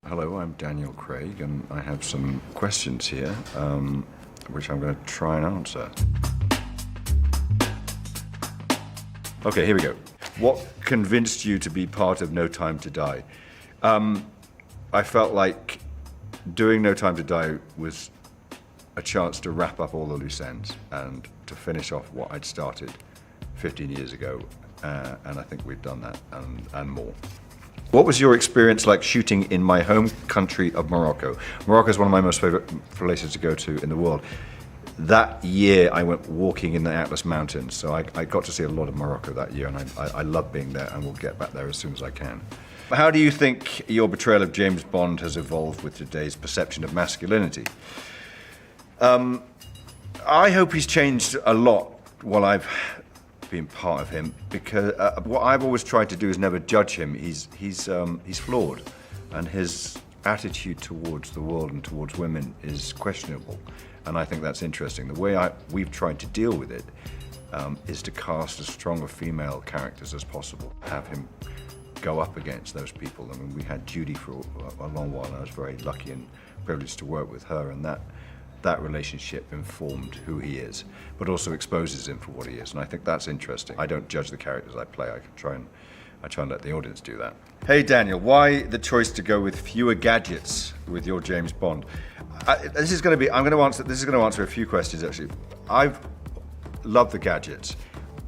Hello, I'm Daniel Craig, and I have some questions here, which I'm going to try and answer. Okay, here we go. What convinced you to be part of No Time to Die? I felt like doing No Time to Die was a chance to wrap up all the loose ends and to finish off what I'd started 15 years ago, and I think we've done that and more. What was your experience like shooting in my home country of Morocco? Morocco is one of my most favorite places to go to in the world. That year I went walking in the Atlas Mountains, so I got to see a lot of Morocco that year, and I love being there, and will get back there as soon as I can. How do you think your portrayal of James Bond has evolved with today's perception of masculinity? I hope he's changed a lot while I've been part of him, because what I've always tried to do is never judge him. He's flawed, and his attitude towards the world and towards women is questionable, and I think that's interesting. The way we've tried to deal with it is to cast as strong of female characters as possible, have him go up against those people. I mean, we had Judy for a long while, and I was very lucky and privileged to work with her, and that relationship informed who he is, but also exposes him for what he is, and I think that's interesting. I don't judge the characters I play. I try and let the audience do that. Hey Daniel, why the choice to go with fewer gadgets with your James Bond? This is going to answer a few questions actually. I've loved the gadgets,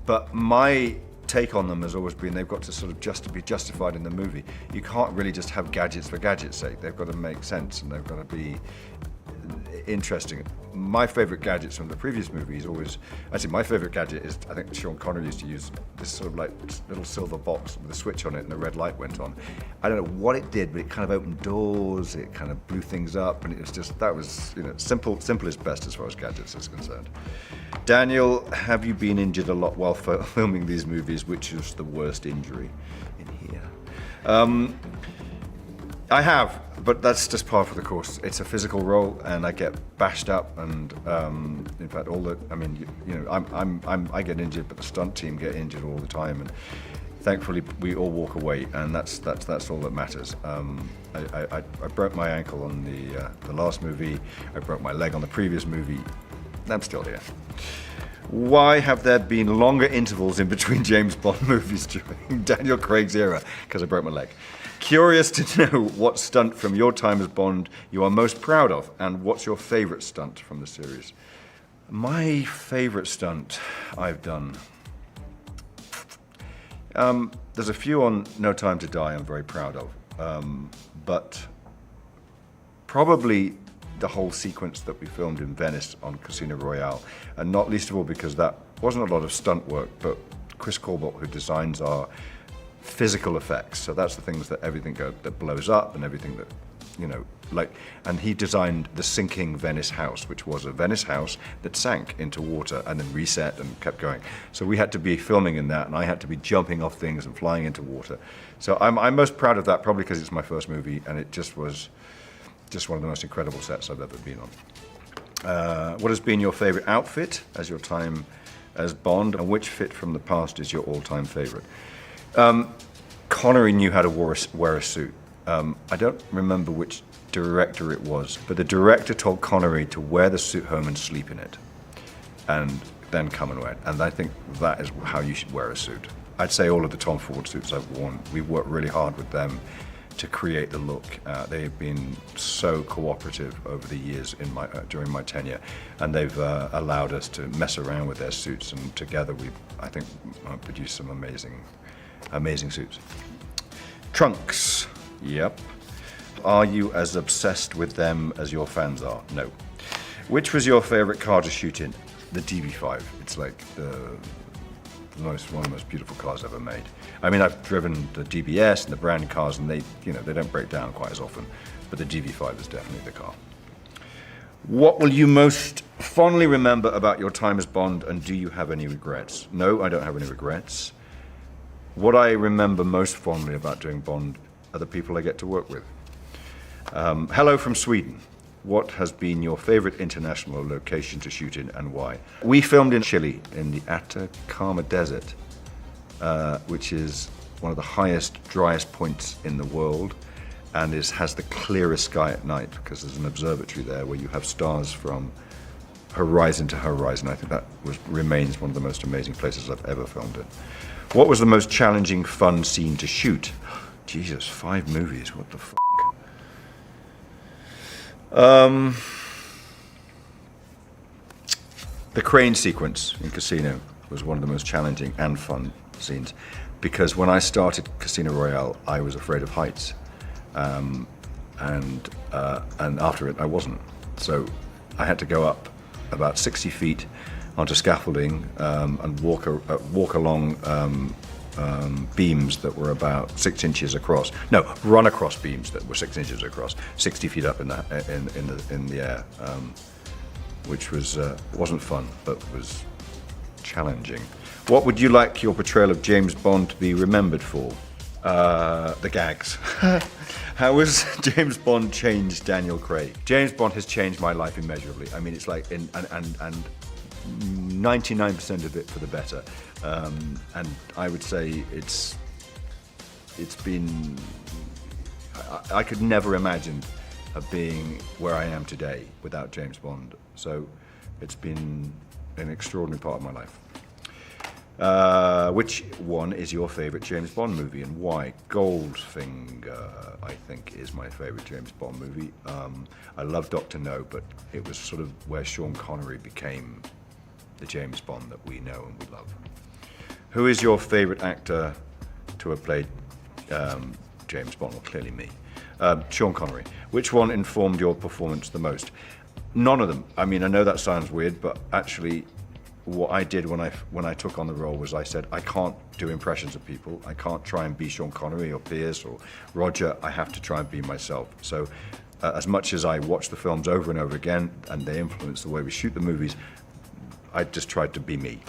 but my take on them has always been they've got to sort of just to be justified in the movie. You can't really just have gadgets for gadget's sake. They've got to make sense, and they've got to be interesting. My favorite gadgets from the previous movie is always, actually my favorite gadget is, I think Sean Connery used to use this sort of like little silver box with a switch on it and a red light went on. I don't know what it did, but it kind of opened doors, it kind of blew things up, and it was just, that was, you know, simple is best as far as gadgets is concerned. Daniel, have you been injured a lot while filming these movies? Which is the worst injury in here? I have, but that's just par for the course. It's a physical role, and I get bashed up, and in fact, I get injured, but the stunt team get injured all the time, and thankfully we all walk away, and that's all that matters. I broke my ankle on the last movie. I broke my leg on the previous movie. I'm still here. Why have there been longer intervals in between James Bond movies during Daniel Craig's era? Because I broke my leg. Curious to know what stunt from your time as Bond you are most proud of, and what's your favorite stunt from the series? My favorite stunt I've done. There's a few on No Time to Die I'm very proud of, but probably the whole sequence that we filmed in Venice on Casino Royale, and not least of all because that wasn't a lot of stunt work, but Chris Corbett, who designs our physical effects, so that's the things that everything that blows up and everything that, you know, like, and he designed the sinking Venice house, which was a Venice house that sank into water and then reset and kept going. So we had to be filming in that, and I had to be jumping off things and flying into water. So I'm most proud of that, probably because it's my first movie, and it just was one of the most incredible sets I've ever been on. What has been your favorite outfit as your time as Bond, and which fit from the past is your all-time favorite? Connery knew how to wear a suit. I don't remember which director it was, but the director told Connery to wear the suit home and sleep in it, and then come and wear it. And I think that is how you should wear a suit. I'd say all of the Tom Ford suits I've worn, we've worked really hard with them to create the look. They've been so cooperative over the years during my tenure, and they've allowed us to mess around with their suits, and together we've, I think, produced some amazing suits. Trunks, yep. Are you as obsessed with them as your fans are? No. Which was your favorite car to shoot in? The DB5. It's like one of the most beautiful cars ever made. I mean, I've driven the DBS and the brand cars, and they don't break down quite as often, but the DB5 is definitely the car. What will you most fondly remember about your time as Bond, and do you have any regrets? No, I don't have any regrets. What I remember most fondly about doing Bond are the people I get to work with. Hello from Sweden. What has been your favorite international location to shoot in, and why? We filmed in Chile, in the Atacama Desert, which is one of the highest, driest points in the world. and has the clearest sky at night because there's an observatory there where you have stars from horizon to horizon. I think that remains one of the most amazing places I've ever filmed in. What was the most challenging, fun scene to shoot? Jesus, 5 movies, what the f***? The crane sequence in Casino was one of the most challenging and fun scenes because when I started Casino Royale, I was afraid of heights. And after it, I wasn't. So I had to go up about 60 feet onto scaffolding and walk along beams that were about 6 inches across. No, run across beams that were 6 inches across, 60 feet up in the air, which wasn't fun, but was challenging. What would you like your portrayal of James Bond to be remembered for? The gags. How has James Bond changed Daniel Craig? James Bond has changed my life immeasurably. I mean, it's like, and 99% of it for the better. And I would say it's been, I could never imagine being where I am today without James Bond. So it's been an extraordinary part of my life. Which one is your favorite James Bond movie and why? Goldfinger, I think, is my favorite James Bond movie. I love Dr. No, but it was sort of where Sean Connery became the James Bond that we know and we love. Who is your favorite actor to have played James Bond? Well, clearly me. Sean Connery. Which one informed your performance the most? None of them. I mean, I know that sounds weird, but actually what I did when I took on the role was I said, I can't do impressions of people. I can't try and be Sean Connery or Pierce or Roger. I have to try and be myself. So as much as I watch the films over and over again and they influence the way we shoot the movies, I just tried to be me.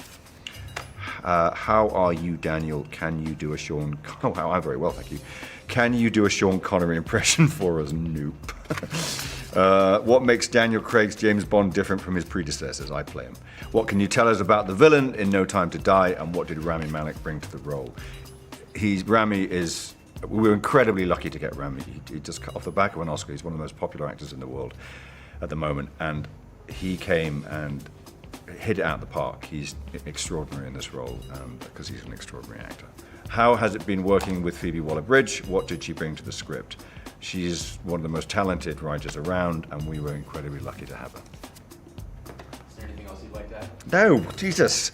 How are you, Daniel? Can you do a Sean... Oh, I'm very well, thank you. Can you do a Sean Connery impression for us? Nope. What makes Daniel Craig's James Bond different from his predecessors? I play him. What can you tell us about the villain in No Time to Die, and what did Rami Malek bring to the role? We were incredibly lucky to get Rami. He just cut off the back of an Oscar. He's one of the most popular actors in the world at the moment, and he came and hit it out of the park. He's extraordinary in this role because he's an extraordinary actor. How has it been working with Phoebe Waller-Bridge? What did she bring to the script? She's one of the most talented writers around, and we were incredibly lucky to have her. Is there anything else you'd like to add? No, Jesus.